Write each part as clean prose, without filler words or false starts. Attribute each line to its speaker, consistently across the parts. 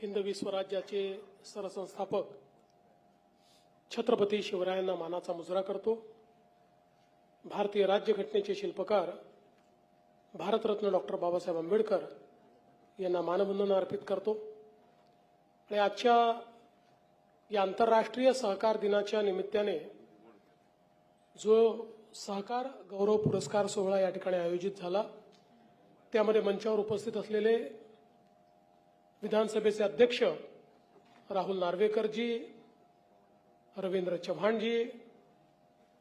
Speaker 1: हिंदवी स्वराज्याचे सरसंस्थापक छत्रपती शिवरायांना मानाचा मुजरा करतो। भारतीय राज्यघटनेचे शिल्पकार भारतरत्न डॉक्टर बाबासाहेब आंबेडकर यांना मानवंदना अर्पित करतो। आणि आजच्या या आंतरराष्ट्रीय सहकार दिनाच्या निमित्ताने जो सहकार गौरव पुरस्कार सोहळा या ठिकाणी आयोजित झाला, त्यामध्ये मंचावर उपस्थित असलेले विधानसभेचे अध्यक्ष राहुल नार्वेकरजी, रवींद्र चव्हाणजी,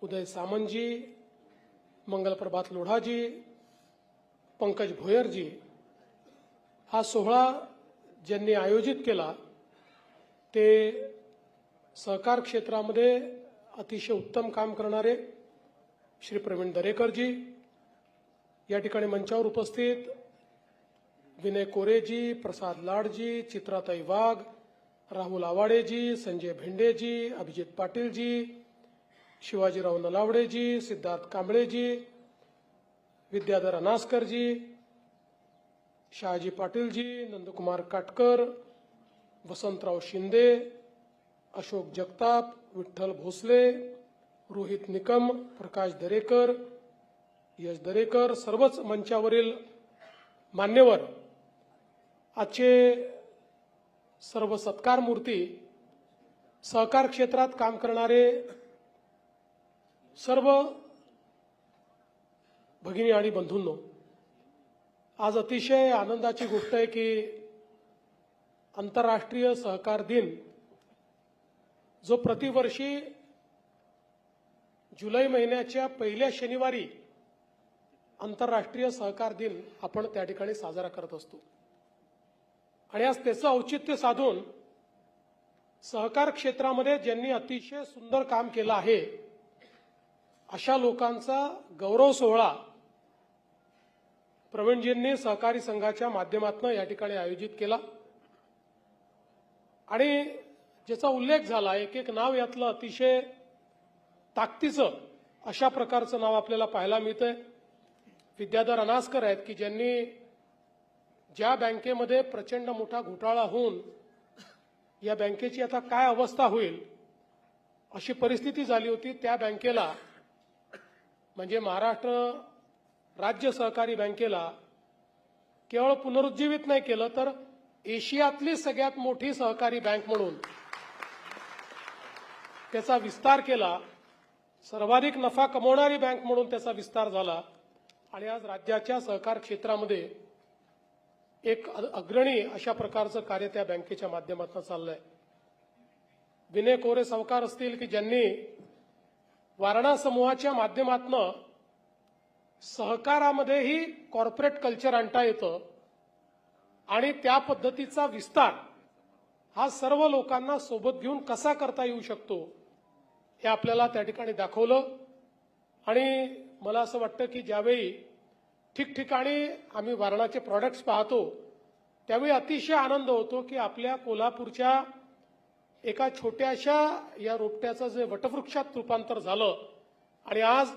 Speaker 1: उदय सामंतजी, मंगलप्रभात लोढाजी, पंकज भोयरजी, हा सोहळा ज्यांनी आयोजित केला ते सहकार क्षेत्रामध्ये अतिशय उत्तम काम करणारे श्री प्रवीण दरेकरजी, या ठिकाणी मंचावर उपस्थित विनय कोरेजी, प्रसाद लाडजी, चित्राताई वाघ, राहुल आवाडेजी, संजय भेंडेजी, अभिजित पाटीलजी, शिवाजीराव नलावडेजी, सिद्धार्थ कांबळेजी, विद्याधर अनासकरजी, शहाजी पाटीलजी, नंदकुमार काटकर, वसंतराव शिंदे, अशोक जगताप, विठ्ठल भोसले, रोहित निकम, प्रकाश दरेकर, यश दरेकर, सर्वच मंचावरील मान्यवर, आजचे सर्व सत्कार मूर्ती, सहकार क्षेत्रात काम करणारे सर्व भगिनी आणि बंधूंनो, आज अतिशय आनंदाची गोष्ट आहे की आंतरराष्ट्रीय सहकार दिन जो प्रतिवर्षी जुलै महिन्याच्या पहिल्या शनिवारी आंतरराष्ट्रीय सहकार दिन आपण त्या ठिकाणी साजरा करत असतो। आणि आज त्याचं औचित्य साधून सहकार क्षेत्रामध्ये ज्यांनी अतिशय सुंदर काम केलं आहे अशा लोकांचा गौरव सोहळा प्रवीणजींनी सहकारी संघाच्या माध्यमातून या ठिकाणी आयोजित केला। आणि ज्याचा उल्लेख झाला, एक एक नाव यातलं अतिशय ताकदीचं अशा प्रकारचं नाव आपल्याला पाहायला मिळतंय। विद्याधर अनासकर आहेत की ज्यांनी ज्या बँकेमध्ये प्रचंड मोठा घोटाळा होऊन या बँकेची आता काय अवस्था होईल अशी परिस्थिती झाली होती, त्या बँकेला म्हणजे महाराष्ट्र राज्य सहकारी बँकेला केवळ पुनरुज्जीवित नाही केलं तर एशियातली सगळ्यात मोठी सहकारी बँक म्हणून त्याचा विस्तार केला, सर्वाधिक नफा कमवणारी बँक म्हणून त्याचा विस्तार झाला। आणि आज राज्याच्या सहकार क्षेत्रामध्ये एक अग्रणी अशा प्रकारचं कार्य त्या बँकेच्या माध्यमातून चाललंय। विनय कोरे सावकार असतील की ज्यांनी वारणा समूहाच्या माध्यमातून सहकारामध्येही कॉर्पोरेट कल्चर आणता येतं आणि त्या पद्धतीचा विस्तार हा सर्व लोकांना सोबत घेऊन कसा करता येऊ शकतो हे आपल्याला त्या ठिकाणी दाखवलं। आणि मला असं वाटतं की ज्यावेळी ठिकठिकाणी आम्ही वारणाचे प्रॉडक्ट्स पाहतो त्यावेळी अतिशय आनंद होतो की आपल्या कोल्हापूरच्या एका छोट्याशा या रोपट्याचं जे वटवृक्षात रूपांतर झालं आणि आज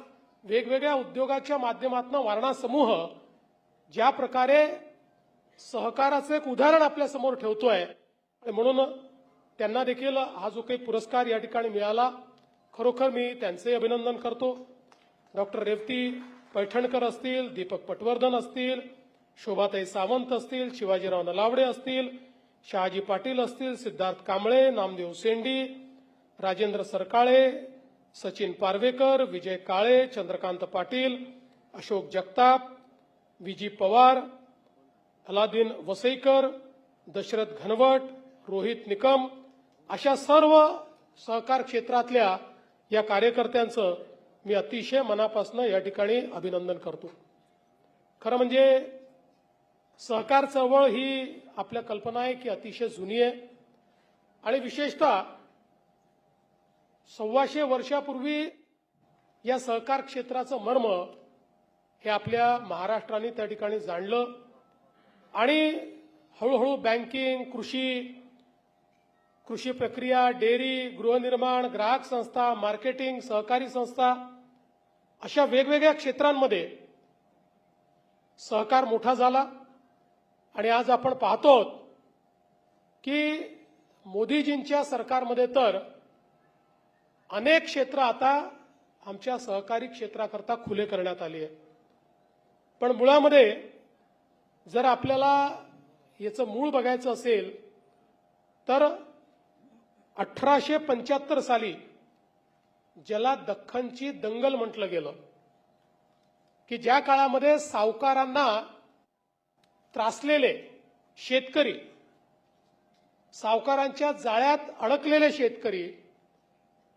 Speaker 1: वेगवेगळ्या उद्योगाच्या माध्यमातून वारणा समूह ज्या प्रकारे सहकाराचं एक उदाहरण आपल्या समोर ठेवतोय, आणि म्हणून त्यांना देखील हा जो काही पुरस्कार या ठिकाणी मिळाला, खरोखर मी त्यांचे अभिनंदन करतो। डॉक्टर रेवती पैठणकर असतील, दीपक पटवर्धन असतील, शोभाताई सावंत असतील, शिवाजीराव नलावडे असतील, शहाजी पाटील असतील, सिद्धार्थ कांबळे, नामदेव सेंडी, राजेंद्र सरकाळे, सचिन पारवेकर, विजय काळे, चंद्रकांत पाटील, अशोक जगताप, विजी पवार, अलादीन वसईकर, दशरथ घनवट, रोहित निकम अशा सर्व सहकार क्षेत्रातल्या या कार्यकर्त्यांचं मी अतिशय मनापासून या ठिकाणी अभिनंदन करतो। खरं म्हणजे सहकार चळवळ ही आपल्या कल्पना आहे की अतिशय जुनी आहे आणि विशेषतः 125 वर्षापूर्वी या सहकार क्षेत्राचं मर्म हे आपल्या महाराष्ट्राने त्या ठिकाणी जाणलं आणि हळूहळू बँकिंग, कृषी प्रक्रिया, डेअरी, गृहनिर्माण, ग्राहक संस्था, मार्केटिंग, सहकारी संस्था अशा वेगवेगळ्या क्षेत्रांमध्ये सहकार मोठा झाला। आणि आज आपण पाहतो की मोदीजींच्या सरकारमध्ये तर अनेक क्षेत्र आता आमच्या सहकारी क्षेत्राकरता खुले करण्यात आली आहे. पण मुळामध्ये जर आपल्याला याचं मूळ बघायचं असेल तर 1875 साली ज्याला दख्खनची दंगल म्हटलं गेलं, की ज्या काळामध्ये सावकारांना त्रासलेले शेतकरी, सावकारांच्या जाळ्यात अडकलेले शेतकरी,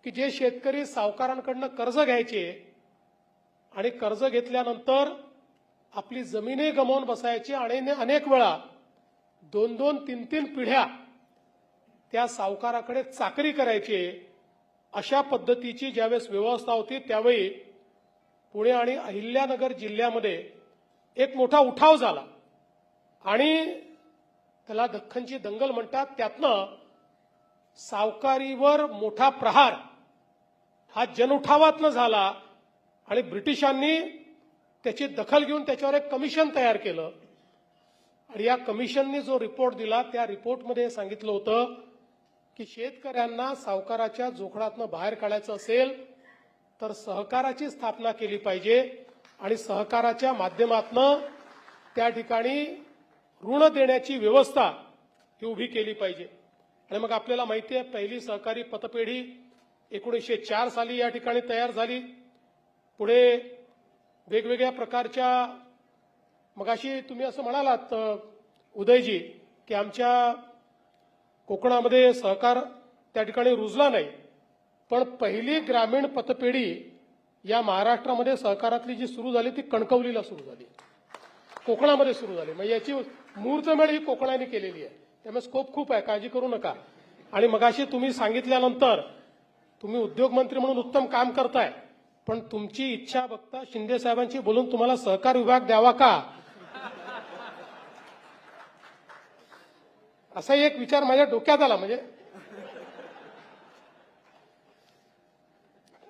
Speaker 1: की जे शेतकरी सावकारांकडनं कर्ज घ्यायचे आणि कर्ज घेतल्यानंतर आपली जमीनही गमावून बसायची आणि अनेक वेळा 2-2, 3-3 पिढ्या त्या सावकाराकडे चाकरी करायचे, अशा पद्धतीची ज्यावेळेस व्यवस्था होती त्यावेळी पुणे आणि अहिल्यानगर जिल्ह्यामध्ये एक मोठा उठाव झाला आणि त्याला दख्खनची दंगल म्हणतात. त्यातनं सावकारीवर मोठा प्रहार हा जनउठावातनं झाला आणि ब्रिटिशांनी त्याची दखल घेऊन त्याच्यावर एक कमिशन तयार केलं आणि या कमिशनने जो रिपोर्ट दिला त्या रिपोर्टमध्ये सांगितलं होतं की शेतकऱ्यांना सावकाराच्या जोखडातनं बाहेर काढायचं असेल तर सहकाराची स्थापना केली पाहिजे आणि सहकाराच्या माध्यमातून त्या ठिकाणी ऋण देण्याची व्यवस्था ही उभी केली पाहिजे. आणि मग आपल्याला माहिती आहे पहिली सहकारी पतपेढी 1904 साली या ठिकाणी तयार झाली. पुढे वेगवेगळ्या प्रकारच्या, मगाशी तुम्ही असं म्हणालात उदयजी की आमच्या कोकणामध्ये सहकार त्या ठिकाणी रुजला नाही, पण पहिली ग्रामीण पतपेढी या महाराष्ट्रामध्ये सहकारातली जी सुरू झाली ती कणकवलीला सुरू झाली, कोकणामध्ये सुरू झाली. म्हणजे याची मुहूर्तमेढ ही कोकणाने केलेली आहे. त्यामुळे स्कोप खूप आहे, काळजी करू नका. आणि मगाशी तुम्ही सांगितल्यानंतर तुम्ही उद्योग मंत्री म्हणून उत्तम काम करताय, पण तुमची इच्छा बघता शिंदे साहेबांची बोलून तुम्हाला सहकार विभाग द्यावा का, असा एक विचार माझ्या डोक्यात आला. म्हणजे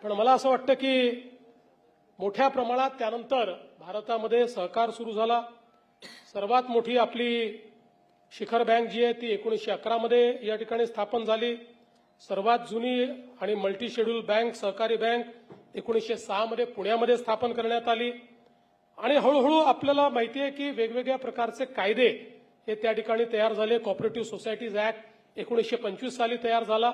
Speaker 1: पण मला असं वाटतं की मोठ्या प्रमाणात त्यानंतर भारतामध्ये सहकार सुरू झाला. सर्वात मोठी आपली शिखर बँक जी आहे ती 1911 मध्ये या ठिकाणी स्थापन झाली. सर्वात जुनी आणि मल्टी शेड्यूल बँक सहकारी बँक 1906 मध्ये पुण्यामध्ये स्थापन करण्यात आली. आणि हळूहळू आपल्याला माहिती आहे की वेगवेगळ्या प्रकारचे कायदे हे त्या ठिकाणी तयार झाले. कॉपरेटिव्ह सोसायटीज ऍक्ट 1925 साली तयार झाला.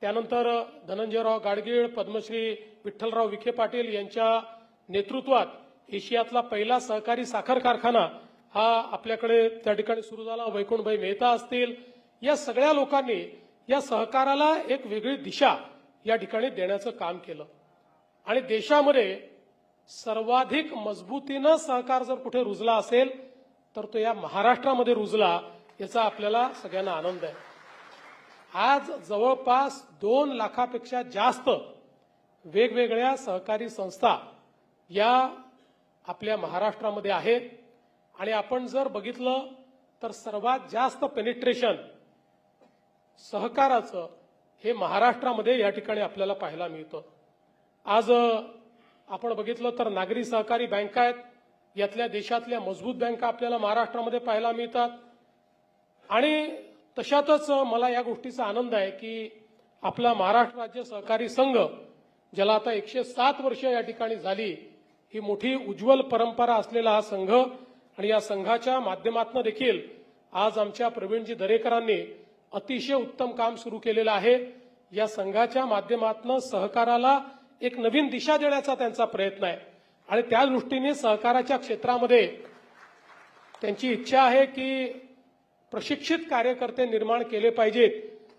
Speaker 1: त्यानंतर धनंजयराव गाडगीळ, पद्मश्री विठ्ठलराव विखे पाटील यांच्या नेतृत्वात एशियातला पहिला सहकारी साखर कारखाना हा आपल्याकडे त्या ठिकाणी सुरू झाला. वैकुंठभाई मेहता असतील, या सगळ्या लोकांनी या सहकाराला एक वेगळी दिशा या ठिकाणी देण्याचं काम केलं. आणि देशामध्ये सर्वाधिक मजबूतीनं सहकार जर कुठे रुजला असेल तर तो या महाराष्ट्रामध्ये रुजला, याचा आपल्याला सगळ्यांना आनंद आहे. आज जवळपास 2 लाखापेक्षा जास्त वेगवेगळ्या सहकारी संस्था या आपल्या महाराष्ट्रामध्ये आहेत. आणि आपण जर बघितलं तर सर्वात जास्त पेनिट्रेशन सहकाराचं हे महाराष्ट्रामध्ये या ठिकाणी आपल्याला पाहायला मिळतं. आज आपण बघितलं तर नागरी सहकारी बँका आहेत, यातल्या देशातल्या मजबूत बँका आपल्याला महाराष्ट्रामध्ये पाहायला मिळतात. आणि तशातच मला या गोष्टीचा आनंद आहे की आपला महाराष्ट्र राज्य सहकारी संघ, ज्याला आता 107 वर्ष या ठिकाणी झाली, ही मोठी उज्ज्वल परंपरा असलेला हा संघ आणि या संघाच्या माध्यमातून देखील आज आमच्या प्रवीणजी दरेकरांनी अतिशय उत्तम काम सुरू केलेलं आहे. या संघाच्या माध्यमातून सहकाराला एक नवीन दिशा देण्याचा त्यांचा प्रयत्न आहे आणि त्या दृष्टीने सहकाराच्या क्षेत्रामध्ये त्यांची इच्छा आहे की प्रशिक्षित कार्यकर्ते निर्माण केले पाहिजेत.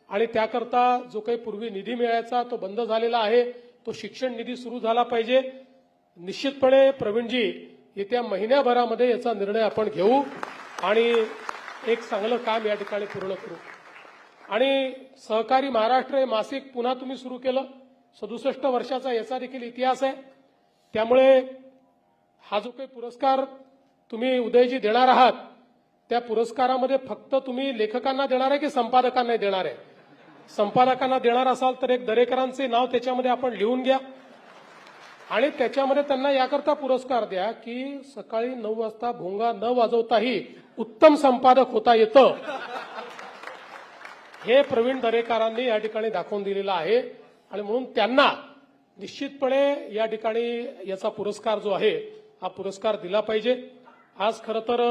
Speaker 1: आणि त्याकरता जो काही पूर्वी निधी मिळायचा तो बंद झालेला आहे, तो शिक्षण निधी सुरू झाला पाहिजे. निश्चितपणे प्रवीणजी येत्या महिन्याभरामध्ये याचा निर्णय आपण घेऊ आणि एक चांगलं काम या ठिकाणी पूर्ण करू. आणि सहकारी महाराष्ट्र हे मासिक पुन्हा तुम्ही सुरू केलं, 67 वर्षाचा याचा देखील इतिहास आहे. त्यामुळे हा जो काही पुरस्कार तुम्ही उदयजी देणार आहात, त्या पुरस्कारामध्ये फक्त तुम्ही लेखकांना देणार आहे की संपादकांना देणार आहे? संपादकांना देणार असाल तर एक दरेकरांचे नाव त्याच्यामध्ये आपण लिहून घ्या आणि त्याच्यामध्ये त्यांना याकरता पुरस्कार द्या की सकाळी 9 वाजता भोंगा न वाजवताही उत्तम संपादक होता येतं. हे प्रवीण दरेकरांनी या ठिकाणी दाखवून दिलेलं आहे आणि म्हणून त्यांना निश्चितपणे या ठिकाणी याचा पुरस्कार जो आहे हा पुरस्कार दिला पाहिजे। आज खरं तर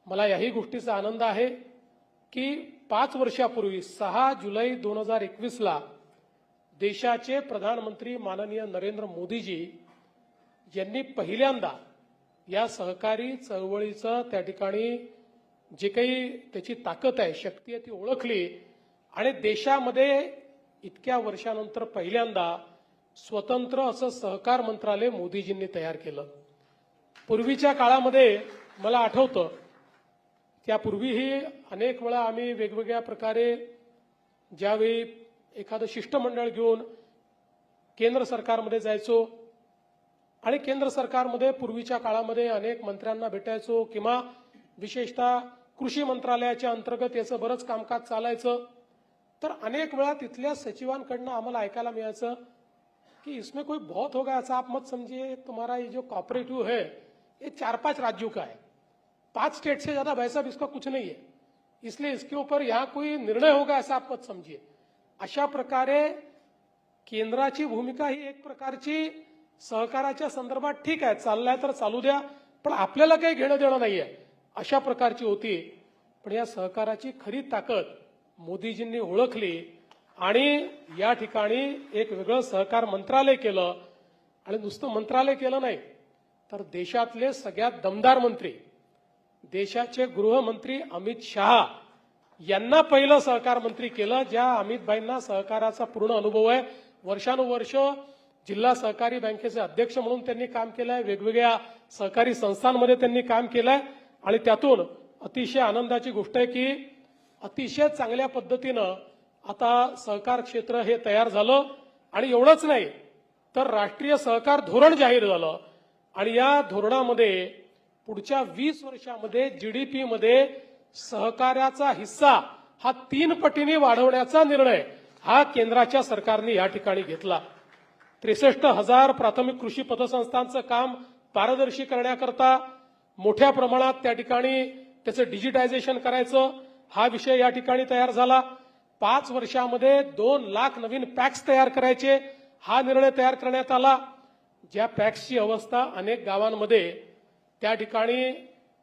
Speaker 1: मला याही गोष्टीचा आनंद आहे की 5 वर्षापूर्वी 6 जुलै 2021 ला देशाचे प्रधानमंत्री माननीय नरेंद्र मोदीजी यांनी पहिल्यांदा या सहकारी चळवळीचं त्या ठिकाणी जे काही त्याची ताकद आहे, शक्ती आहे ती ओळखली आणि देशामध्ये इतक्या वर्षानंतर पहिल्यांदा स्वतंत्र असं सहकार मंत्रालय मोदीजींनी तयार केलं। पूर्वीच्या काळामध्ये मला आठवतं त्यापूर्वीही अनेक वेळा आम्ही वेगवेगळ्या प्रकारे ज्यावेळी एखादं शिष्टमंडळ घेऊन केंद्र सरकारमध्ये जायचो आणि केंद्र सरकारमध्ये पूर्वीच्या काळामध्ये अनेक मंत्र्यांना भेटायचो किंवा विशेषतः कृषी मंत्रालयाच्या अंतर्गत याचं बरंच कामकाज चालायचं, तर अनेक वेळा तिथल्या सचिवांकडनं आम्हाला ऐकायला मिळायचं कि इसमें कोई बहुत होगा ऐसा आप मत समझिए, तुम्हारा ये जो कॉपरेटिव है ये 4-5 राज्यों का है, 5 स्टेट से ज्यादा भाई साहब इसका कुछ नहीं है, इसलिए इसके ऊपर यहाँ कोई निर्णय होगा ऐसा आप मत समझिए। अशा प्रकारे केंद्राची भूमिका ही एक प्रकारची सहकाराच्या संदर्भात ठीक आहे, चाललाय तर चालू द्या, पण आपल्याला काही घेणं देणं नाहीये अशा प्रकारची होती। पण या सहकाराची खरी ताकद मोदीजींनी ओळखली आणि या ठिकाणी एक वेगळं सहकार मंत्रालय केलं आणि नुसतं मंत्रालय केलं नाही तर देशातले सगळ्यात दमदार मंत्री, देशाचे गृहमंत्री अमित शहा यांना पहिलं सहकार मंत्री केलं, ज्या अमितभाईंना सहकाराचा पूर्ण अनुभव आहे। वर्षानुवर्ष जिल्हा सहकारी बँकेचे अध्यक्ष म्हणून त्यांनी काम केलंय, वेगवेगळ्या सहकारी संस्थांमध्ये त्यांनी काम केलंय आणि त्यातून अतिशय आनंदाची गोष्ट आहे की अतिशय चांगल्या पद्धतीनं आता सहकार क्षेत्र हे तयार झालं आणि एवढंच नाही तर राष्ट्रीय सहकार धोरण जाहीर झालं आणि या धोरणामध्ये पुढच्या 20 वर्षामध्ये जीडीपी मध्ये सहकार्याचा हिस्सा हा 3 पटीने वाढवण्याचा निर्णय हा केंद्राच्या सरकारने या ठिकाणी घेतला। 63,000 प्राथमिक कृषी पतसंस्थांचं काम पारदर्शी करण्याकरता मोठ्या प्रमाणात त्या ठिकाणी त्याचं डिजिटायझेशन करायचं हा विषय या ठिकाणी तयार झाला। 5 वर्षामध्ये 2 लाख नवीन पॅक्स तयार करायचे हा निर्णय तयार करण्यात आला। ज्या पॅक्सची अवस्था अनेक गावांमध्ये त्या ठिकाणी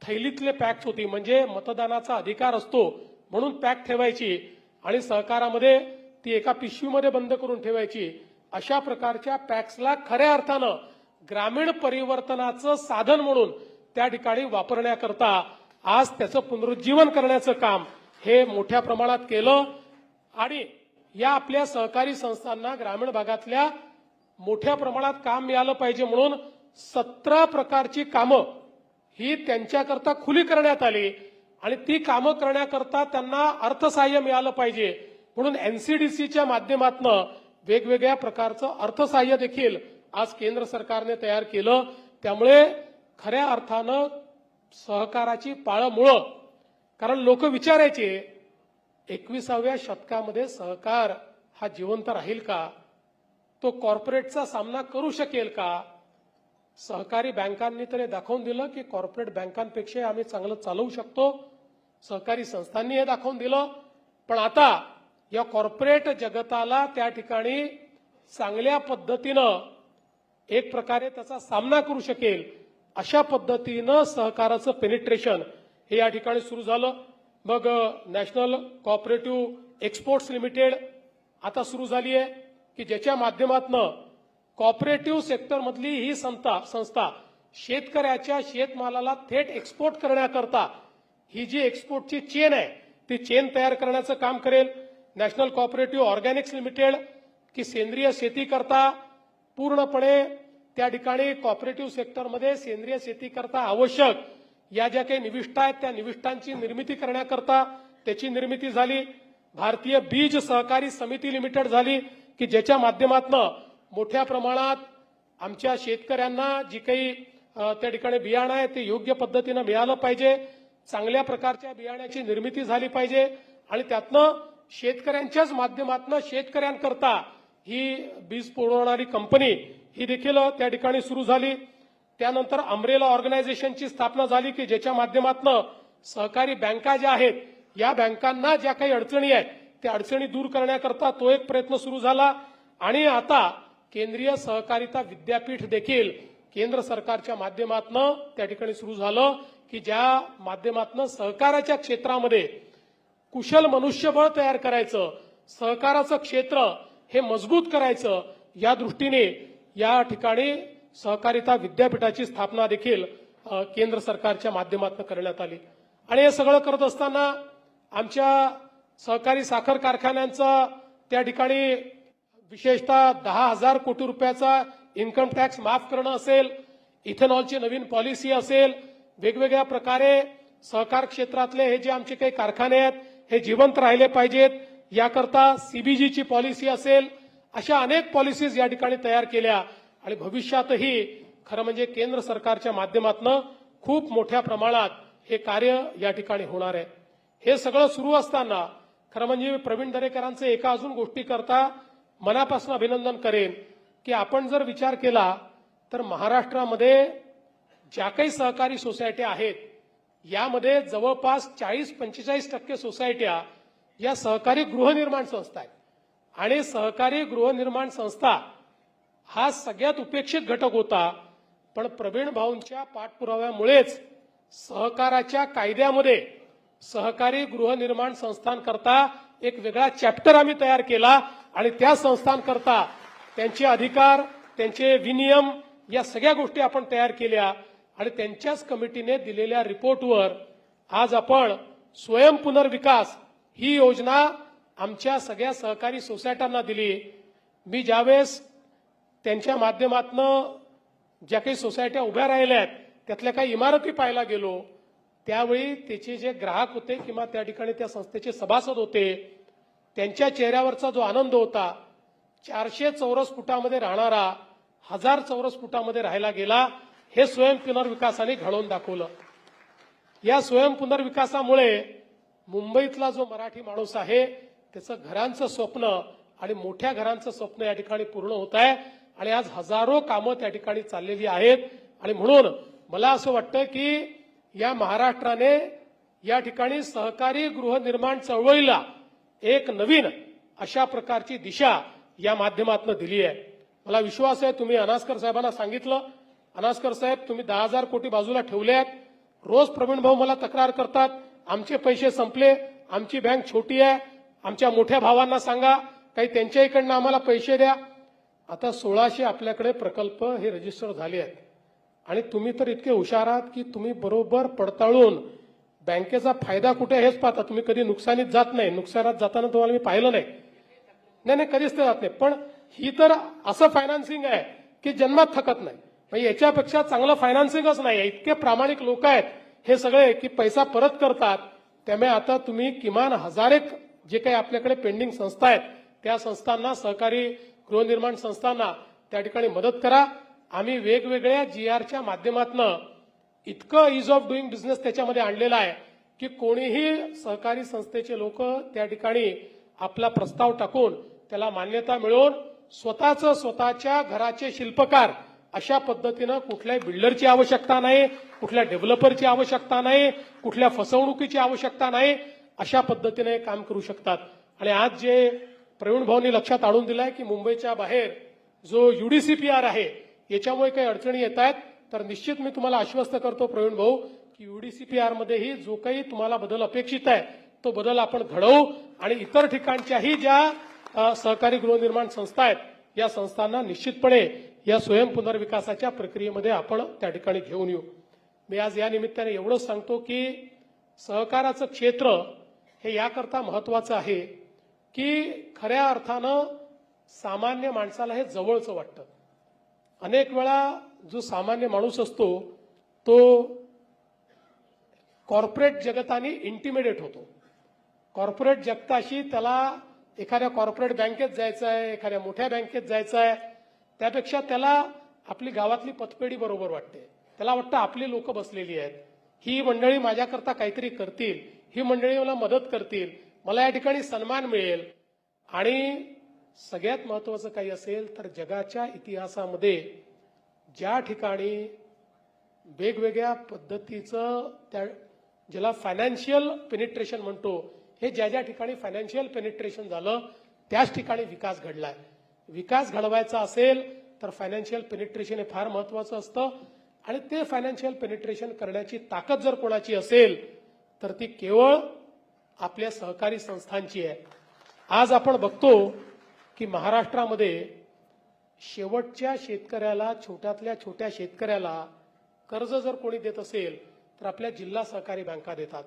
Speaker 1: थैलीतले पॅक्स होती, म्हणजे मतदानाचा अधिकार असतो म्हणून पॅक ठेवायची आणि सहकारामध्ये ती एका पिशवीमध्ये बंद करून ठेवायची। अशा प्रकारच्या पॅक्सला खऱ्या अर्थानं ग्रामीण परिवर्तनाचं साधन म्हणून त्या ठिकाणी वापरण्याकरता आज त्याचं पुनरुज्जीवन करण्याचं काम हे मोठ्या प्रमाणात केलं आणि या आपल्या सहकारी संस्थांना ग्रामीण भागातल्या मोठ्या प्रमाणात काम मिळालं पाहिजे म्हणून 17 प्रकारची कामं ही त्यांच्याकरता खुली करण्यात आली आणि ती कामं करण्याकरता त्यांना अर्थसहाय्य मिळालं पाहिजे म्हणून एनसीडीसीच्या माध्यमातून वेगवेगळ्या प्रकारचं अर्थसहाय्य देखील आज केंद्र सरकारने तयार केलं। त्यामुळे खऱ्या अर्थानं सहकाराची पाळंमुळं, कारण लोक विचारायचे 21व्या शतकामध्ये सहकार हा जिवंत राहील का, तो कॉर्पोरेटचा सामना करू शकेल का। सहकारी बँकांनी तर हे दाखवून दिलं की कॉर्पोरेट बँकांपेक्षा आम्ही चांगलं चालवू शकतो, सहकारी संस्थांनी हे दाखवून दिलं, पण आता या कॉर्पोरेट जगताला त्या ठिकाणी चांगल्या पद्धतीनं एक प्रकारे त्याचा सामना करू शकेल अशा पद्धतीनं सहकाराचं पेनिट्रेशन हे या ठिकाणी सुरू झालं। मग नॅशनल कोऑपरेटिव्ह एक्सपोर्ट्स लिमिटेड आता सुरू झाली आहे की ज्याच्या माध्यमातून कोऑपरेटिव्ह सेक्टरमधली ही संस्था शेतकऱ्याच्या शेतमालाला थेट एक्सपोर्ट करण्याकरता ही जी एक्सपोर्टची चेन आहे ती चेन तयार करण्याचं काम करेल। नॅशनल कोऑपरेटिव्ह ऑर्गॅनिक्स लिमिटेड की सेंद्रिय शेती करता पूर्णपणे त्या ठिकाणी कोऑपरेटिव्ह सेक्टरमध्ये सेंद्रिय शेती करता आवश्यक या ज्या काही निविष्ठा आहेत त्या निविष्ठांची निर्मिती करण्याकरता त्याची निर्मिती झाली। भारतीय बीज सहकारी समिती लिमिटेड झाली की ज्याच्या माध्यमातून मोठ्या प्रमाणात आमच्या शेतकऱ्यांना जी काही त्या ठिकाणी बियाणं आहे ते योग्य पद्धतीनं मिळालं पाहिजे, चांगल्या प्रकारच्या बियाण्याची निर्मिती झाली पाहिजे आणि त्यातनं शेतकऱ्यांच्याच माध्यमातून शेतकऱ्यांकरता ही बीज पुरवणारी कंपनी ही देखील त्या ठिकाणी सुरू झाली। त्यानंतर अम्ब्रेला ऑर्गनायझेशनची स्थापना झाली की ज्याच्या माध्यमातून सहकारी बँका ज्या आहेत या बँकांना ज्या काही अडचणी आहेत त्या अडचणी दूर करण्याकरता तो एक प्रयत्न सुरू झाला आणि आता केंद्रीय सहकारिता विद्यापीठ देखील केंद्र सरकारच्या माध्यमातून त्या ठिकाणी सुरू झालं की ज्या माध्यमातून सहकाराच्या क्षेत्रामध्ये कुशल मनुष्यबळ तयार करायचं, सहकाराचं क्षेत्र हे मजबूत करायचं, या दृष्टीने या ठिकाणी सहकारिता विद्यापीठाची स्थापना देखील केंद्र सरकारच्या माध्यमातून करण्यात आली. आणि हे सगळं करत असताना आमच्या सहकारी साखर कारखान्यांचा त्या ठिकाणी विशेषतः 10,000 कोटी रुपयाचा इन्कम टॅक्स माफ करणं असेल, इथेनॉलची नवीन पॉलिसी असेल, वेगवेगळ्या प्रकारे सहकार क्षेत्रातले हे जे आमचे काही कारखाने आहेत हे जिवंत राहिले पाहिजेत याकरता सीबीजीची पॉलिसी असेल, अशा अनेक पॉलिसीज या ठिकाणी तयार केल्या आणि भविष्यातही खरं म्हणजे केंद्र सरकारच्या माध्यमातून खूप मोठ्या प्रमाणात हे कार्य या ठिकाणी होणार आहे. हे सगळं सुरू असताना खरं म्हणजे प्रवीण दरेकरांचं एका अजून गोष्टी करता मनापासून अभिनंदन करेन की आपण जर विचार केला तर महाराष्ट्रामध्ये ज्या काही सहकारी सोसायट्या आहेत यामध्ये जवळपास 40-45% सोसायट्या या सहकारी गृहनिर्माण संस्था आहेत. आणि सहकारी गृहनिर्माण संस्था हा सगळ्यात उपेक्षित घटक होता, पण प्रवीण भाऊंच्या पाठपुराव्यामुळेच सहकाराच्या कायद्यामध्ये सहकारी गृहनिर्माण संस्थांकरता एक वेगळा चॅप्टर आम्ही तयार केला आणि त्या संस्थांकरता त्यांचे अधिकार, त्यांचे विनियम या सगळ्या गोष्टी आपण तयार केल्या आणि त्यांच्याच कमिटीने दिलेल्या रिपोर्टवर आज आपण स्वयंपुनर्विकास ही योजना आमच्या सगळ्या सहकारी सोसायट्यांना दिली. मी ज्यावेळेस त्यांच्या माध्यमातून ज्या काही सोसायट्या उभ्या राहिल्या आहेत त्यातल्या काही इमारती पाहायला गेलो त्यावेळी त्याचे जे ग्राहक होते किंवा त्या ठिकाणी त्या संस्थेचे सभासद होते त्यांच्या चेहऱ्यावरचा जो आनंद होता, 400 चौरस फुटामध्ये राहणारा 1000 चौरस फुटामध्ये राहायला गेला, हे स्वयंपुनर्विकासाने घडवून दाखवलं. या स्वयंपुनर्विकासामुळे मुंबईतला जो मराठी माणूस आहे त्याचं घरांचं स्वप्न आणि मोठ्या घरांचं स्वप्न या ठिकाणी पूर्ण होत आहे आणि आज हजारो कामं त्या ठिकाणी चाललेली आहेत. आणि म्हणून मला असं वाटतं की या महाराष्ट्राने या ठिकाणी सहकारी गृहनिर्माण चळवळीला एक नवीन अशा प्रकारची दिशा या माध्यमातून दिली आहे. मला विश्वास आहे, तुम्ही अनास्कर साहेबांना सांगितलं, अनास्कर साहेब तुम्ही 10,000 कोटी बाजूला ठेवले आहेत. रोज प्रवीण भाऊ मला तक्रार करतात, आमचे पैसे संपले, आमची बँक छोटी आहे, आमच्या मोठ्या भावांना सांगा काही त्यांच्या इकडनं आम्हाला पैसे द्या. आता 1600 आपल्याकडे प्रकल्प हे रजिस्टर झाले आहेत आणि तुम्ही तर इतके हुशार आहात की तुम्ही बरोबर पडताळून बँकेचा फायदा कुठे हेच पाहता. तुम्ही कधी नुकसानीत जात नाही, नुकसानात जाताना तुम्हाला मी पाहिलं नाही. नाही कधीच ते जात नाही. पण ही तर असं फायनान्सिंग आहे की जन्मात थकत नाही. म्हणजे याच्यापेक्षा चांगलं फायनान्सिंगच नाही. इतके प्रामाणिक लोक आहेत हे सगळे की पैसा परत करतात. त्यामुळे आता तुम्ही किमान 1000 जे काही आपल्याकडे पेंडिंग संस्था आहेत त्या संस्थांना, सहकारी गृहनिर्माण संस्थांना त्या ठिकाणी मदत करा. आम्ही वेगवेगळ्या जीआरच्या माध्यमातून इतकं इज ऑफ डुईंग बिझनेस त्याच्यामध्ये आणलेला आहे की कोणीही सहकारी संस्थेचे लोक त्या ठिकाणी आपला प्रस्ताव टाकून त्याला मान्यता मिळवून स्वतःच्या घराचे शिल्पकार अशा पद्धतीनं कुठल्याही बिल्डरची आवश्यकता नाही, कुठल्या डेव्हलपरची आवश्यकता नाही, कुठल्या फसवणुकीची आवश्यकता नाही, अशा पद्धतीने काम करू शकतात. आणि आज जे प्रवीण भाऊंनी लक्षात आणून दिलंय की मुंबईच्या बाहेर जो यूडीसीपीआर आहे याच्यामुळे काही अडचणी येत आहेत, तर निश्चित मी तुम्हाला आश्वस्त करतो प्रवीण भाऊ की यूडीसीपीआर मध्येही जो काही तुम्हाला बदल अपेक्षित आहे तो बदल आपण घडवू आणि इतर ठिकाणच्याही ज्या सहकारी गृहनिर्माण संस्था आहेत या संस्थांना निश्चितपणे या स्वयंपुनर्विकासाच्या प्रक्रियेमध्ये आपण त्या ठिकाणी घेऊन येऊ. मी आज या निमित्ताने एवढंच सांगतो की सहकाराचं क्षेत्र हे याकरता महत्वाचं आहे की खऱ्या अर्थानं सामान्य माणसाला हे जवळचं वाटतं. अनेक वेळा जो सामान्य माणूस असतो तो कॉर्पोरेट जगताने इंटिमिडेट होतो. कॉर्पोरेट जगताशी त्याला एखाद्या कॉर्पोरेट बँकेत जायचं आहे, एखाद्या मोठ्या बँकेत जायचं आहे, त्यापेक्षा त्याला आपली गावातली पतपेढी बरोबर वाटते. त्याला वाटतं आपली लोक बसलेली आहेत, ही मंडळी माझ्याकरता काहीतरी करतील, ही मंडळी मला मदत करतील, मला या ठिकाणी सन्मान मिळेल. आणि सगळ्यात महत्वाचं काही असेल तर जगाच्या इतिहासामध्ये ज्या ठिकाणी वेगवेगळ्या पद्धतीचं त्या ज्याला फायनान्शियल पेनिट्रेशन म्हणतो हे ज्या ज्या ठिकाणी फायनान्शियल पेनिट्रेशन झालं त्याच ठिकाणी विकास घडलाय. विकास घडवायचा असेल तर फायनान्शियल पेनिट्रेशन हे फार महत्वाचं असतं आणि ते फायनान्शियल पेनिट्रेशन करण्याची ताकद जर कोणाची असेल तर ती केवळ आपल्या सहकारी संस्थांची आहे. आज आपण बघतो की महाराष्ट्रामध्ये शेवटच्या शेतकऱ्याला, छोट्यातल्या छोट्या शेतकऱ्याला कर्ज जर कोणी देत असेल तर आपल्या जिल्हा सहकारी बँका देतात.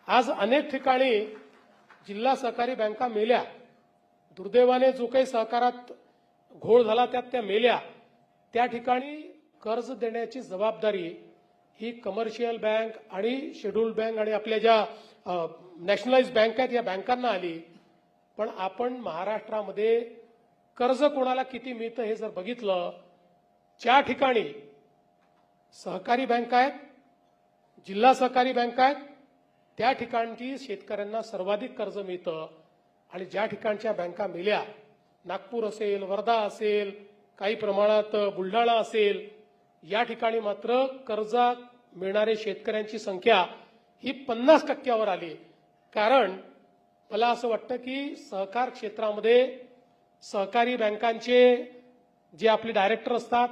Speaker 1: आज अनेक ठिकाणी जिल्हा सहकारी बँका मेल्या. दुर्दैवाने जो काही सहकारात घोळ झाला त्यात त्या मेल्या. त्या ठिकाणी कर्ज देण्याची जबाबदारी ही कमर्शियल बँक आणि शेड्यूल्ड बँक आणि आपल्या ज्या नॅशनलाइज बँक आहेत या बँकांना आली. पण आपण महाराष्ट्रामध्ये कर्ज कोणाला किती मिळतं हे जर बघितलं, ज्या ठिकाणी सहकारी बँका आहेत, जिल्हा सहकारी बँका आहेत, त्या ठिकाणची शेतकऱ्यांना सर्वाधिक कर्ज मिळतं. आणि ज्या ठिकाणच्या बँका मेल्या, नागपूर असेल, वर्धा असेल, काही प्रमाणात बुलढाणा असेल, या ठिकाणी मात्र कर्ज मिळणारे शेतकऱ्यांची संख्या ही 50% आली. कारण मला असं वाटतं की सहकार क्षेत्रामध्ये सहकारी बँकांचे जे आपले डायरेक्टर असतात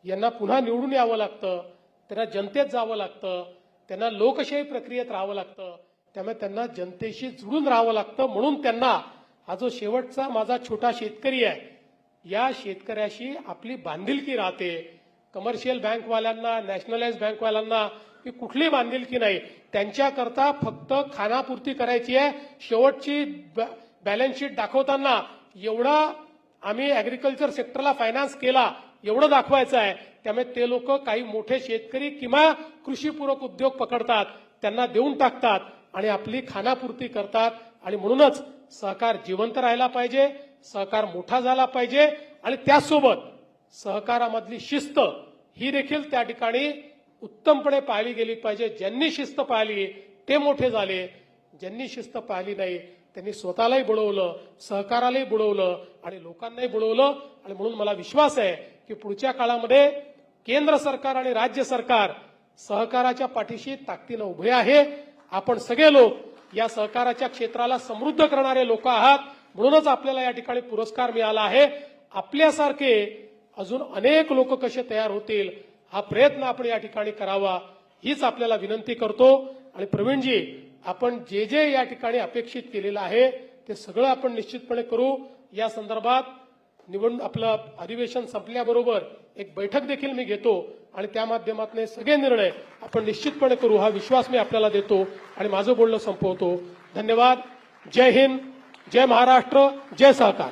Speaker 1: यांना पुन्हा निवडून यावं लागतं, त्यांना जनतेत जावं लागतं, त्यांना लोकशाही प्रक्रियेत राहावं लागतं. त्यामुळे त्यांना जनतेशी जुळून राहावं लागतं. म्हणून त्यांना हा जो शेवटचा माझा छोटा शेतकरी आहे या शेतकऱ्याशी आपली बांधिलकी राहते. कमर्शियल बँकवाल्यांना, नॅशनलाइज बँकवाल्यांना ही कुठली बांधिलकी नाही. त्यांच्याकरता फक्त खानापुरती करायची आहे. शेवटची बॅलन्स शीट दाखवताना एवढा आम्ही ऍग्रिकल्चर सेक्टरला फायनान्स केला एवढं दाखवायचं आहे. त्यामुळे ते लोक काही मोठे शेतकरी किंवा कृषीपूरक उद्योग पकडतात, त्यांना देऊन टाकतात आणि आपली खानापुरती करतात. आणि म्हणूनच सहकार जिवंत राहायला पाहिजे, सहकार मोठा झाला पाहिजे आणि त्याचसोबत सहकारामधली शिस्त ही देखील त्या ठिकाणी उत्तमपणे पाळली गेली पाहिजे. ज्यांनी शिस्त पाळली ते मोठे झाले, ज्यांनी शिस्त पाळली नाही त्यांनी स्वतःलाही बुडवलं, सहकारालाही बुडवलं आणि लोकांनाही बुडवलं. आणि म्हणून मला विश्वास आहे की पुढच्या काळामध्ये केंद्र सरकार आणि राज्य सरकार सहकाराच्या पाठीशी ताकदीनं उभे आहे. आपण सगळे लोक या सहकाराच्या क्षेत्राला समृद्ध करणारे लोक आहात. म्हणूनच आपल्याला या ठिकाणी पुरस्कार मिळाला आहे. आपल्यासारखे अजून अनेक लोक कसे तयार होतील हा प्रयत्न आपण या ठिकाणी करावा हीच आपल्याला विनंती करतो. आणि प्रवीणजी, आपण जे जे या ठिकाणी अपेक्षित केलेलं आहे ते सगळं आपण निश्चितपणे करू. या संदर्भात आपलं अधिवेशन संपल्याबरोबर एक बैठक देखील मी घेतो आणि त्या माध्यमातून हे सगळे निर्णय आपण निश्चितपणे करू हा विश्वास मी आपल्याला देतो आणि माझं बोलणं संपवतो. धन्यवाद. जय हिंद, जय महाराष्ट्र, जय सहकार.